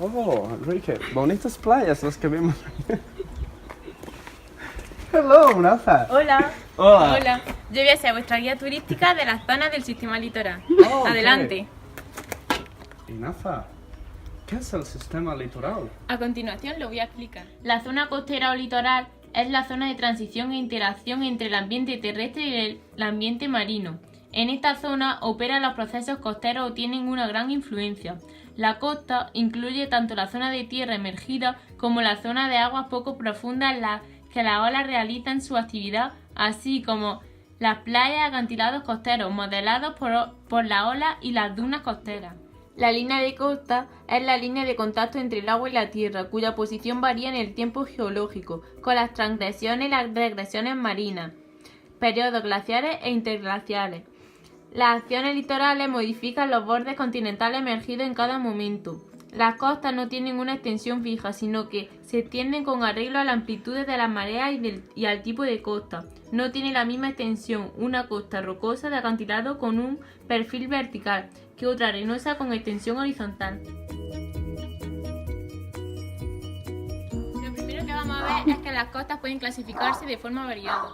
Oh, Enrique, bonitas playas las que vimos. Hello, Naza. Hola. Hola. Hola. Yo voy a ser vuestra guía turística de las zonas del sistema litoral. Oh, ok. Adelante. Y Naza, ¿qué es el sistema litoral? A continuación lo voy a explicar. La zona costera o litoral es la zona de transición e interacción entre el ambiente terrestre y el ambiente marino. En esta zona operan los procesos costeros o tienen una gran influencia. La costa incluye tanto la zona de tierra emergida como la zona de aguas poco profundas en las que las olas realizan su actividad, así como las playas, acantilados costeros modelados por las olas y las dunas costeras. La línea de costa es la línea de contacto entre el agua y la tierra, cuya posición varía en el tiempo geológico, con las transgresiones y las regresiones marinas, periodos glaciares e interglaciares. Las acciones litorales modifican los bordes continentales emergidos en cada momento. Las costas no tienen una extensión fija, sino que se extienden con arreglo a la amplitud de las mareas y al tipo de costa. No tiene la misma extensión una costa rocosa de acantilado con un perfil vertical que otra arenosa con extensión horizontal. Lo primero que vamos a ver es que las costas pueden clasificarse de forma variada.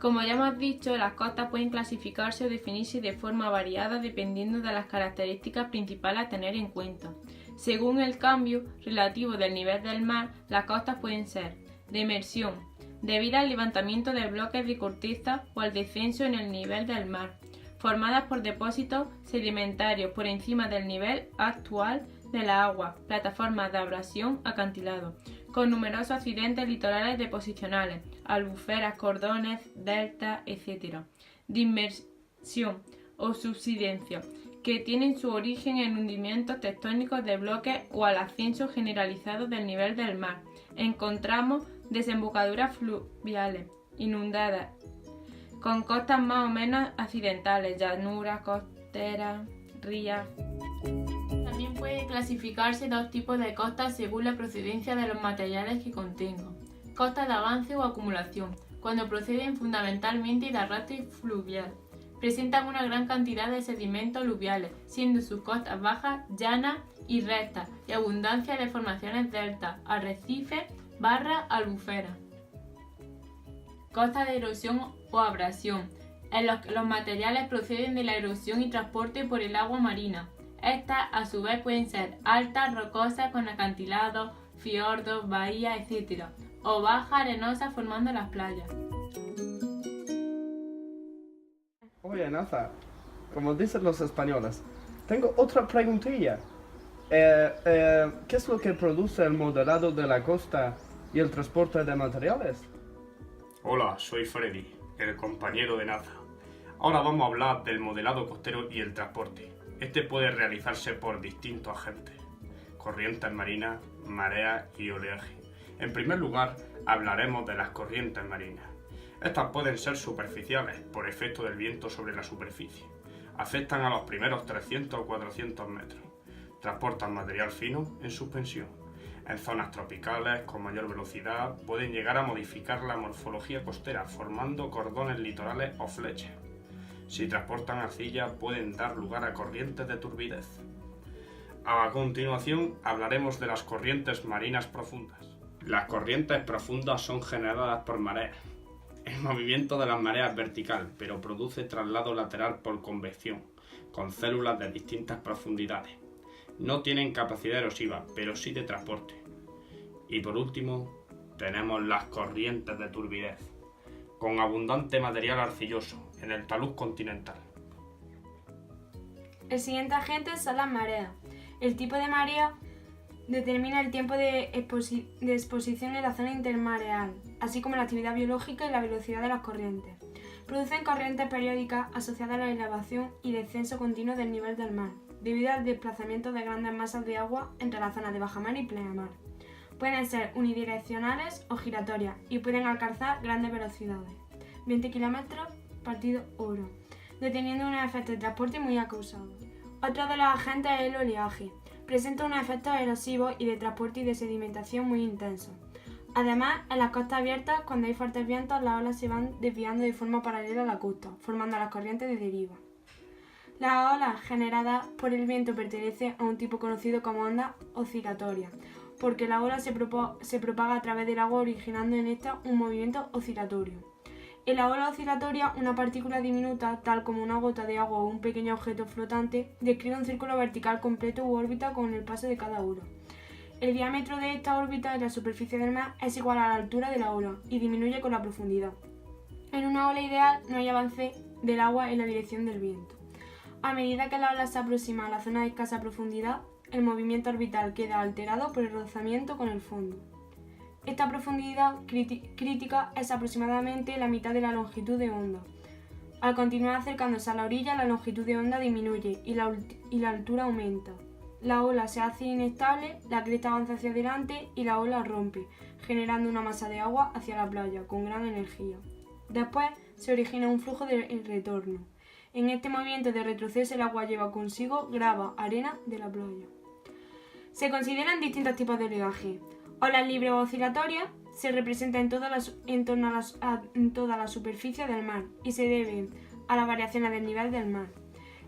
Como ya hemos dicho, las costas pueden clasificarse o definirse de forma variada dependiendo de las características principales a tener en cuenta. Según el cambio relativo del nivel del mar, las costas pueden ser de emersión, debido al levantamiento de bloques de corteza o al descenso en el nivel del mar, formadas por depósitos sedimentarios por encima del nivel actual de la agua, plataformas de abrasión, acantilados, con numerosos accidentes litorales deposicionales, albuferas, cordones, deltas, etc. De inmersión o subsidencia, que tienen su origen en hundimientos tectónicos de bloques o al ascenso generalizado del nivel del mar. Encontramos desembocaduras fluviales, inundadas, con costas más o menos accidentales, llanuras, costeras, rías. También puede clasificarse dos tipos de costas según la procedencia de los materiales que contengan. Costas de avance o acumulación, cuando proceden fundamentalmente de arrastre fluvial. Presentan una gran cantidad de sedimentos aluviales, siendo sus costas bajas, llanas y rectas, y abundancia de formaciones deltas, arrecifes, barras, albuferas. Costas de erosión o abrasión, en los que los materiales proceden de la erosión y transporte por el agua marina. Estas, a su vez, pueden ser altas, rocosas, con acantilados, fiordos, bahías, etc., o bajas, arenosas, formando las playas. Oye, Naza, como dicen los españoles, tengo otra preguntilla. ¿Qué es lo que produce el modelado de la costa y el transporte de materiales? Hola, soy Freddy, el compañero de Naza. Ahora vamos a hablar del modelado costero y el transporte. Este puede realizarse por distintos agentes: corrientes marinas, mareas y oleaje. En primer lugar, hablaremos de las corrientes marinas. Estas pueden ser superficiales, por efecto del viento sobre la superficie. Afectan a los primeros 300 o 400 metros. Transportan material fino en suspensión. En zonas tropicales, con mayor velocidad, pueden llegar a modificar la morfología costera, formando cordones litorales o flechas. Si transportan arcilla, pueden dar lugar a corrientes de turbidez. A continuación, hablaremos de las corrientes marinas profundas. Las corrientes profundas son generadas por mareas. El movimiento de las mareas es vertical, pero produce traslado lateral por convección, con células de distintas profundidades. No tienen capacidad erosiva, pero sí de transporte. Y por último, tenemos las corrientes de turbidez, con abundante material arcilloso en el talud continental. El siguiente agente son las mareas. El tipo de marea determina el tiempo de exposición en la zona intermareal, así como la actividad biológica y la velocidad de las corrientes. Producen corrientes periódicas asociadas a la elevación y descenso continuo del nivel del mar, debido al desplazamiento de grandes masas de agua entre las zonas de bajamar y pleamar. Pueden ser unidireccionales o giratorias y pueden alcanzar grandes velocidades, 20 km partido hora, deteniendo unos efectos de transporte muy acusados. Otro de los agentes es el oleaje. Presenta unos efectos erosivos y de transporte y de sedimentación muy intensos. Además, en las costas abiertas, cuando hay fuertes vientos, las olas se van desviando de forma paralela a la costa, formando las corrientes de deriva. Las olas generadas por el viento pertenecen a un tipo conocido como ondas oscilatorias, porque la ola se propaga a través del agua originando en esta un movimiento oscilatorio. En la ola oscilatoria, una partícula diminuta, tal como una gota de agua o un pequeño objeto flotante, describe un círculo vertical completo u órbita con el paso de cada ola. El diámetro de esta órbita en la superficie del mar es igual a la altura de la ola y disminuye con la profundidad. En una ola ideal no hay avance del agua en la dirección del viento. A medida que la ola se aproxima a la zona de escasa profundidad, el movimiento orbital queda alterado por el rozamiento con el fondo. Esta profundidad crítica es aproximadamente la mitad de la longitud de onda. Al continuar acercándose a la orilla, la longitud de onda disminuye y la altura aumenta. La ola se hace inestable, la cresta avanza hacia adelante y la ola rompe, generando una masa de agua hacia la playa con gran energía. Después se origina un flujo de retorno. En este movimiento de retroceso el agua lleva consigo grava, arena de la playa. Se consideran distintos tipos de oleaje. Olas libres o oscilatorias se representan en toda la superficie del mar y se deben a las variaciones del nivel del mar.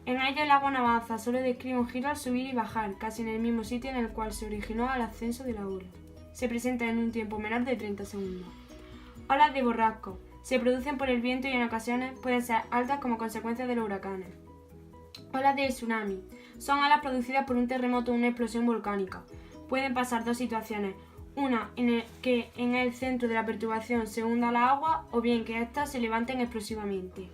En ellas el agua no avanza, solo describe un giro al subir y bajar, casi en el mismo sitio en el cual se originó al ascenso de la ola. Se presenta en un tiempo menor de 30 segundos. Olas de borrasco. Se producen por el viento y en ocasiones pueden ser altas como consecuencia de los huracanes. Olas de tsunami. Son olas producidas por un terremoto o una explosión volcánica. Pueden pasar dos situaciones. Una en que en el centro de la perturbación se hunda la agua o bien que éstas se levanten explosivamente.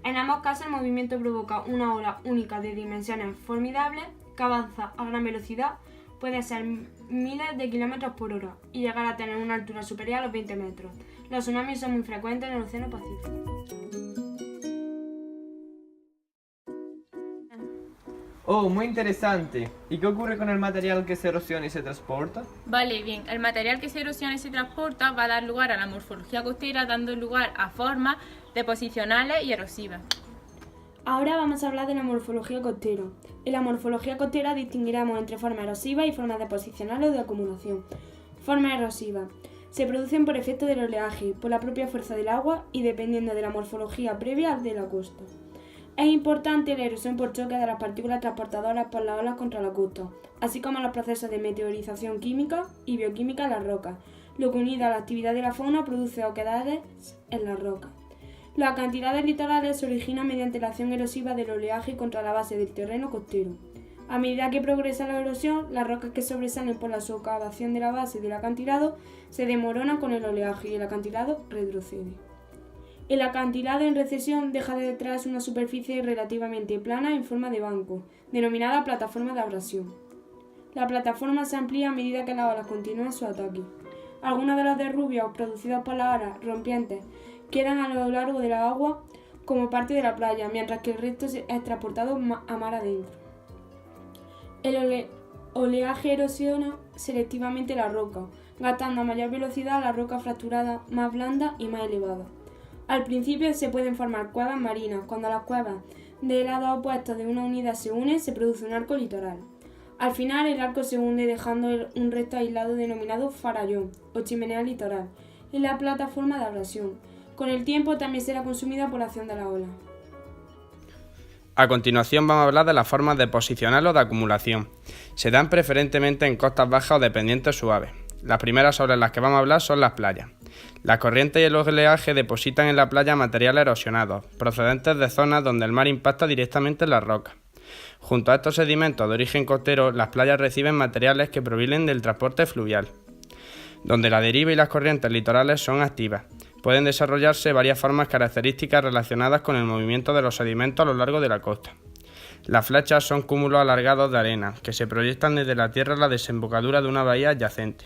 En ambos casos el movimiento provoca una ola única de dimensiones formidables que avanza a gran velocidad, puede ser miles de kilómetros por hora y llegar a tener una altura superior a los 20 metros. Los tsunamis son muy frecuentes en el Océano Pacífico. Oh, muy interesante. ¿Y qué ocurre con el material que se erosiona y se transporta? Vale, bien, el material que se erosiona y se transporta va a dar lugar a la morfología costera, dando lugar a formas deposicionales y erosivas. Ahora vamos a hablar de la morfología costera. En la morfología costera distinguiremos entre formas erosivas y formas deposicionales o de acumulación. Formas erosivas. Se producen por efecto del oleaje, por la propia fuerza del agua y dependiendo de la morfología previa de la costa. Es importante la erosión por choque de las partículas transportadoras por las olas contra la costa, así como los procesos de meteorización química y bioquímica en las rocas, lo que unido a la actividad de la fauna produce oquedades en las rocas. Los acantilados litorales se originan mediante la acción erosiva del oleaje contra la base del terreno costero. A medida que progresa la erosión, las rocas que sobresalen por la socavación de la base del acantilado se desmoronan con el oleaje y el acantilado retrocede. El acantilado en recesión deja detrás una superficie relativamente plana en forma de banco, denominada plataforma de abrasión. La plataforma se amplía a medida que las olas continúan su ataque. Algunos de los derrubios producidos por las olas rompientes quedan a lo largo de la agua como parte de la playa, mientras que el resto es transportado a mar adentro. El oleaje erosiona selectivamente la roca, gastando a mayor velocidad la roca fracturada más blanda y más elevada. Al principio se pueden formar cuevas marinas. Cuando las cuevas de lados opuestos de una unidad se unen, se produce un arco litoral. Al final, el arco se hunde dejando un resto aislado denominado farallón o chimenea litoral y la plataforma de abrasión. Con el tiempo también será consumida por la acción de la ola. A continuación vamos a hablar de las formas deposicionales o de acumulación. Se dan preferentemente en costas bajas o de pendientes suaves. Las primeras sobre las que vamos a hablar son las playas. Las corrientes y el oleaje depositan en la playa materiales erosionados, procedentes de zonas donde el mar impacta directamente en las rocas. Junto a estos sedimentos de origen costero, las playas reciben materiales que provienen del transporte fluvial, donde la deriva y las corrientes litorales son activas. Pueden desarrollarse varias formas características relacionadas con el movimiento de los sedimentos a lo largo de la costa. Las flechas son cúmulos alargados de arena, que se proyectan desde la tierra a la desembocadura de una bahía adyacente.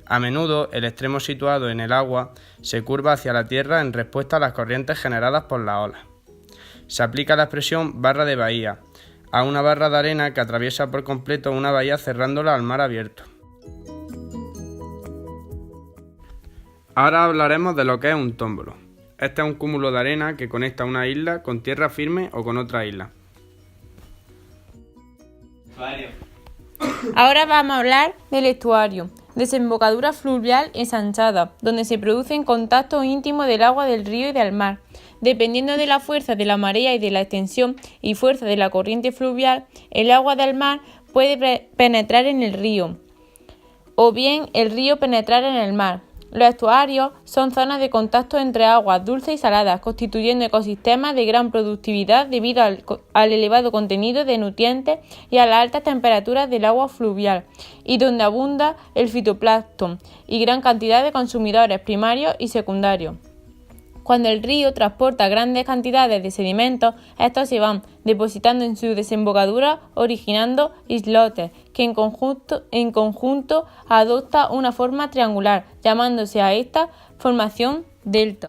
A menudo, el extremo situado en el agua se curva hacia la tierra en respuesta a las corrientes generadas por las olas. Se aplica la expresión barra de bahía a una barra de arena que atraviesa por completo una bahía cerrándola al mar abierto. Ahora hablaremos de lo que es un tómbolo. Este es un cúmulo de arena que conecta una isla con tierra firme o con otra isla. Ahora vamos a hablar del estuario. Desembocadura fluvial ensanchada, donde se produce en contacto íntimo del agua del río y del mar. Dependiendo de la fuerza de la marea y de la extensión y fuerza de la corriente fluvial, el agua del mar puede penetrar en el río, o bien el río penetrar en el mar. Los estuarios son zonas de contacto entre aguas dulces y saladas, constituyendo ecosistemas de gran productividad debido al elevado contenido de nutrientes y a las altas temperaturas del agua fluvial, y donde abunda el fitoplancton y gran cantidad de consumidores primarios y secundarios. Cuando el río transporta grandes cantidades de sedimentos, estos se van depositando en su desembocadura, originando islotes, que en conjunto adopta una forma triangular, llamándose a esta formación delta.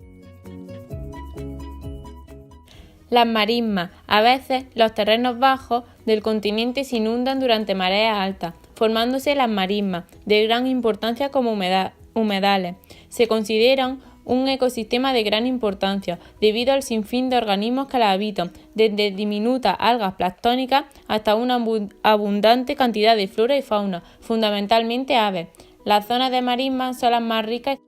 Las marismas. A veces los terrenos bajos del continente se inundan durante mareas altas, formándose las marismas, de gran importancia como humedales. Se consideran un ecosistema de gran importancia, debido al sinfín de organismos que la habitan, desde diminutas algas planctónicas hasta una abundante cantidad de flora y fauna, fundamentalmente aves. Las zonas de marismas son las más ricas.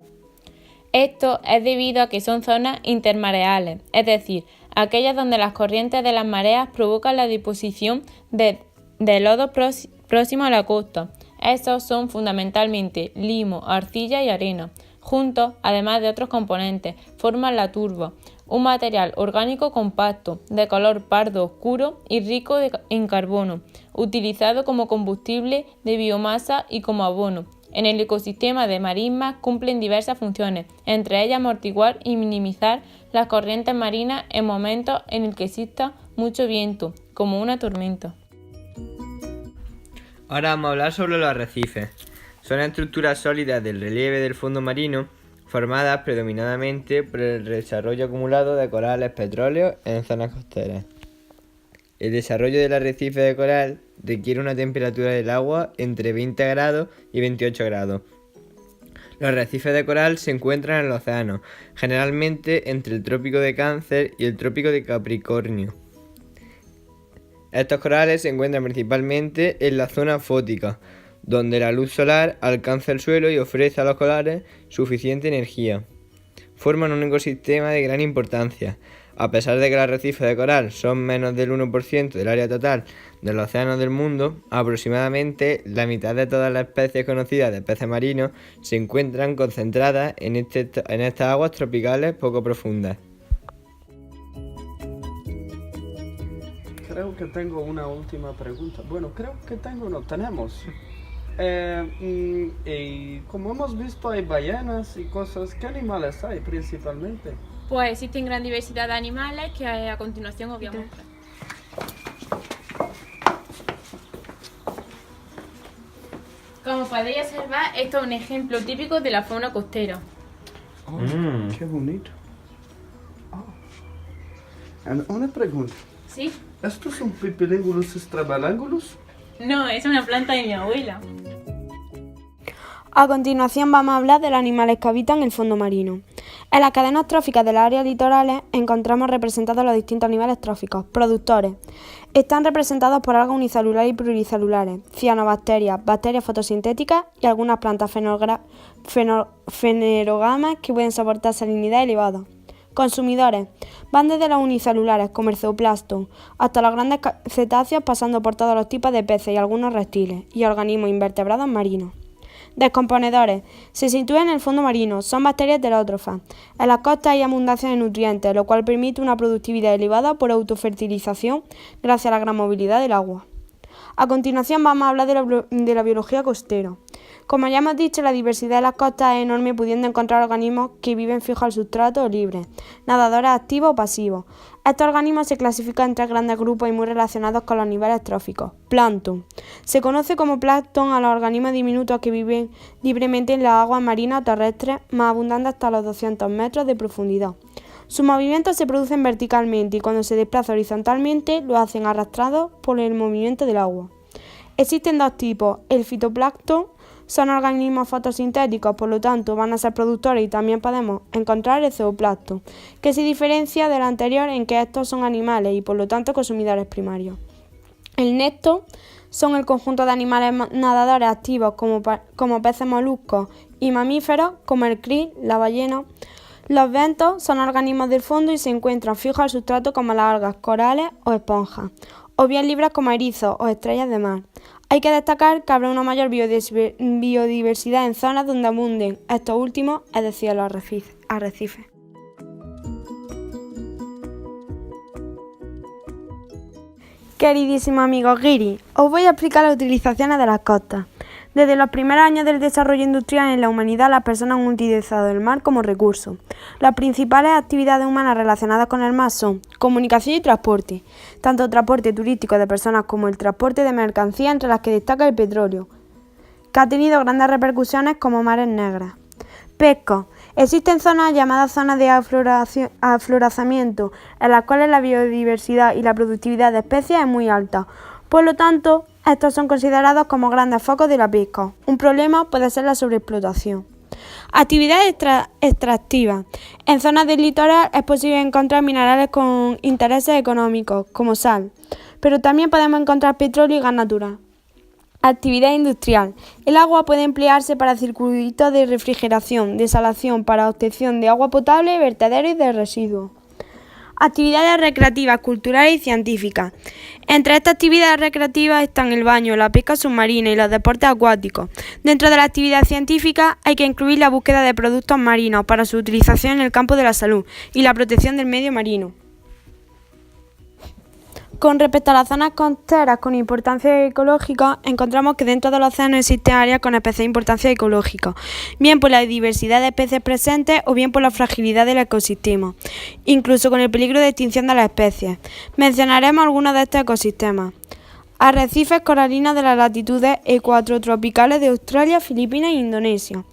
Esto es debido a que son zonas intermareales, es decir, aquellas donde las corrientes de las mareas provocan la deposición de lodos próximos a la costa. Estos son fundamentalmente limo, arcilla y arena. Juntos, además de otros componentes, forman la turba, un material orgánico compacto, de color pardo oscuro y rico en carbono, utilizado como combustible de biomasa y como abono. En el ecosistema de marismas cumplen diversas funciones, entre ellas amortiguar y minimizar las corrientes marinas en momentos en el que exista mucho viento, como una tormenta. Ahora vamos a hablar sobre los arrecifes. Son estructuras sólidas del relieve del fondo marino, formadas predominantemente por el desarrollo acumulado de corales petróleos en zonas costeras. El desarrollo del arrecife de coral requiere una temperatura del agua entre 20 grados y 28 grados. Los arrecifes de coral se encuentran en el océano, generalmente entre el trópico de Cáncer y el trópico de Capricornio. Estos corales se encuentran principalmente en la zona fótica, donde la luz solar alcanza el suelo y ofrece a los corales suficiente energía. Forman un ecosistema de gran importancia. A pesar de que los arrecifes de coral son menos del 1% del área total de los océanos del mundo, aproximadamente la mitad de todas las especies conocidas de peces marinos se encuentran concentradas en estas aguas tropicales poco profundas. Creo que tengo una última pregunta. Bueno, tenemos. Y como hemos visto, hay ballenas y cosas. ¿Qué animales hay principalmente? Pues existen gran diversidad de animales que a continuación os voy a mostrar. Como podéis observar, esto es un ejemplo típico de la fauna costera. Oh, qué bonito. Una pregunta. ¿Sí? ¿Estos son Pipilingulus extrabalangulus? No, es una planta de mi abuela. A continuación vamos a hablar de los animales que habitan el fondo marino. En las cadenas tróficas de las áreas litorales encontramos representados los distintos animales tróficos. Productores. Están representados por algas unicelulares y pluricelulares, cianobacterias, bacterias fotosintéticas y algunas plantas fanerógamas que pueden soportar salinidad elevada. Consumidores. Van desde los unicelulares, como el zooplancton, hasta los grandes cetáceos, pasando por todos los tipos de peces y algunos reptiles y organismos invertebrados marinos. Descomponedores. Se sitúan en el fondo marino, son bacterias heterótrofas. En las costas hay abundancia de nutrientes, lo cual permite una productividad elevada por autofertilización gracias a la gran movilidad del agua. A continuación vamos a hablar de la biología costera. Como ya hemos dicho, la diversidad de las costas es enorme, pudiendo encontrar organismos que viven fijos al sustrato o libres, nadadores activos o pasivos. Estos organismos se clasifican en tres grandes grupos y muy relacionados con los niveles tróficos. Plancton. Se conoce como plancton a los organismos diminutos que viven libremente en las aguas marinas o terrestres, más abundantes hasta los 200 metros de profundidad. Sus movimientos se producen verticalmente y cuando se desplazan horizontalmente lo hacen arrastrados por el movimiento del agua. Existen dos tipos. El fitoplancton son organismos fotosintéticos, por lo tanto van a ser productores, y también podemos encontrar el zooplancton, que se diferencia del anterior en que estos son animales y por lo tanto consumidores primarios. El necto son el conjunto de animales nadadores activos como peces moluscos y mamíferos como el krill, la ballena. Los bentos son organismos del fondo y se encuentran fijos al sustrato como las algas, corales o esponjas, o bien libres como erizos o estrellas de mar. Hay que destacar que habrá una mayor biodiversidad en zonas donde abunden estos últimos, es decir, los arrecifes. Queridísimos amigos guiris, os voy a explicar las utilizaciones de las costas. Desde los primeros años del desarrollo industrial en la humanidad, las personas han utilizado el mar como recurso. Las principales actividades humanas relacionadas con el mar son comunicación y transporte, tanto transporte turístico de personas como el transporte de mercancías, entre las que destaca el petróleo, que ha tenido grandes repercusiones como mares negras. Pesca. Existen zonas llamadas zonas de afloramiento, en las cuales la biodiversidad y la productividad de especies es muy alta. Por lo tanto, estos son considerados como grandes focos de la pesca. Un problema puede ser la sobreexplotación. Actividades extractivas. En zonas del litoral es posible encontrar minerales con intereses económicos, como sal, pero también podemos encontrar petróleo y gas natural. Actividad industrial. El agua puede emplearse para circuitos de refrigeración, desalación, para obtención de agua potable, vertederos y de residuos. Actividades recreativas, culturales y científicas. Entre estas actividades recreativas están el baño, la pesca submarina y los deportes acuáticos. Dentro de la actividad científica hay que incluir la búsqueda de productos marinos para su utilización en el campo de la salud y la protección del medio marino. Con respecto a las zonas costeras con importancia ecológica, encontramos que dentro de los océanos existen áreas con especial importancia ecológica, bien por la diversidad de especies presentes o bien por la fragilidad del ecosistema, incluso con el peligro de extinción de las especies. Mencionaremos algunos de estos ecosistemas. Arrecifes coralinos de las latitudes ecuatortropicales de Australia, Filipinas e Indonesia,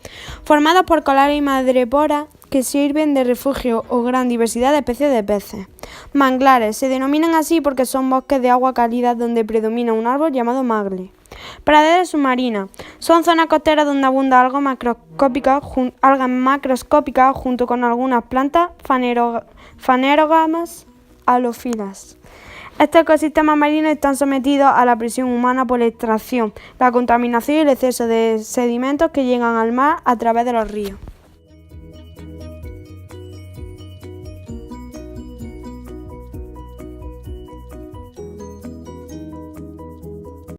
formados por corales y madreporas que sirven de refugio o gran diversidad de especies de peces. Manglares se denominan así porque son bosques de agua cálida donde predomina un árbol llamado magle. Praderas submarinas son zonas costeras donde abundan algas macroscópicas junto con algunas plantas fanerógamas halófilas. Estos ecosistemas marinos están sometidos a la presión humana por la extracción, la contaminación y el exceso de sedimentos que llegan al mar a través de los ríos.